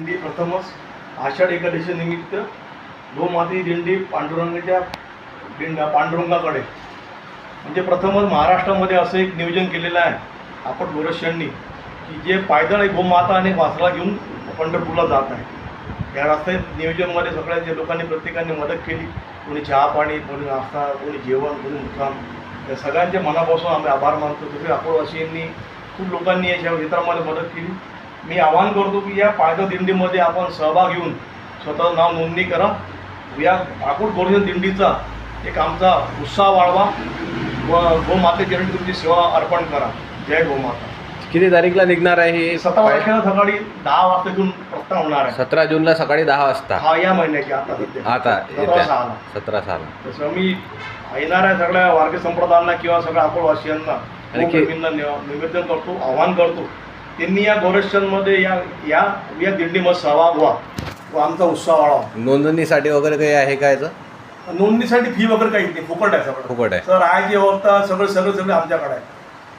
दिंडी प्रथमच आषाढ एकादशी निमित्त गोमातेची दिंडी पांडुरंगाच्या पांडुरंगाकडे म्हणजे प्रथमच महाराष्ट्रामध्ये असं एक नियोजन केलेलं आहे आपण गोरक्षांनी की जे पायदळ गोमाता आणि वासरा घेऊन पंढरपूरला जात आहे. या रस्त्यात नियोजनमध्ये सगळ्या लोकांनी प्रत्येकाने मदत केली. कोणी चहा पाणी, कोणी नाश्ता, कोणी जेवण, कोणी मुक्काम, या सगळ्यांच्या मनापासून आम्ही आभार मानतो. तसे अकोलवासियांनी खूप लोकांनी याच्या क्षेत्रामध्ये मदत केली. मी आवाहन करतो की या पायदळ दिंडीमध्ये आपण सहभाग घेऊन स्वतःचं नाव नोंदणी करा. या अकोट गोरक्षण दिंडीचा एक आमचा उत्साह वाढवा व गोमातेच्या तुमची सेवा अर्पण करा. जय गोमाता. किती तारीखला निघणार आहे ही? 17 तारखेला सकाळी 10 वाजता इथून प्रस्थान होणार आहे. 17 जूनला सकाळी 10 वाजता. हा, या महिन्याची आता 17/6 तसं मी येणार आहे सगळ्या वारकरी संप्रदायांना किंवा सगळ्या अकोलवासियांना निवेदन करतो, आवाहन करतो त्यांनी या गोरक्षणमध्ये या दिंडीमध्ये सहभाग व्हा व आमचा उत्साह वाढवा. नोंदणीसाठी वगैरे काही आहे का याचं? नोंदणीसाठी फी वगैरे काहीच नाही, फुकट आहे सगळं. फुकट आहे. तर राहायची व्यवस्था सगळं आमच्याकडे आहे.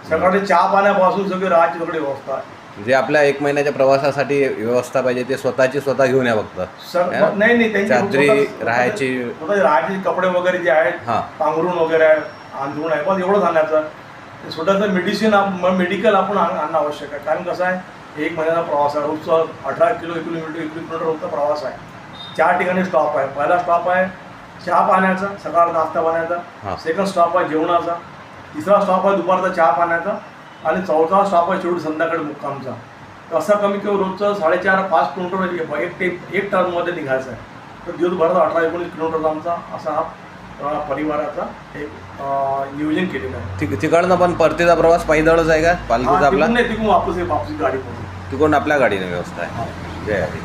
सकाळी चहा पाण्यापासून सगळी राहायची सगळी व्यवस्था आहे. जे आपल्या 1 महिन्याच्या प्रवासासाठी व्यवस्था पाहिजे ते स्वतः घेऊन या फक्त. नाही चादरी, राहायची कपडे वगैरे जे आहेत, पांघरून वगैरे आहे, अंथरूण आहे, बस एवढंच आणायचं. स्वतःचं मेडिकल आपण आणणं आवश्यक आहे. कारण कसं आहे 1 महिन्याचा प्रवास आहे. रोजचा 18 किलोमीटर रोजचा प्रवास आहे. 4 ठिकाणी स्टॉप आहे. पहिला स्टॉप आहे चहा पाण्याचा, सकाळ नाश्ता पाण्याचा. सेकंड स्टॉप आहे जेवणाचा. तिसरा स्टॉप आहे दुपारचा चहा पाण्याचा. आणि चौथा स्टॉप आहे शेवटी संध्याकाळी मुक्कामचा. तर असं कमी किंवा रोजचं 4.5-5 किलोमीटर एक टर्नमध्ये निघायचं आहे. तर दिवसभराचा 18-19 किलोमीटरचा आमचा असा हा परिवाराचा एक नियोजन केलेलं आहे. तिकडनं पण परतीचा प्रवास पायदळच आहे का? पालखीचा आपला तिकडून वापस गाडी पडतो. तिकडून आपल्या गाडीने व्यवस्था आहे. जय हरी.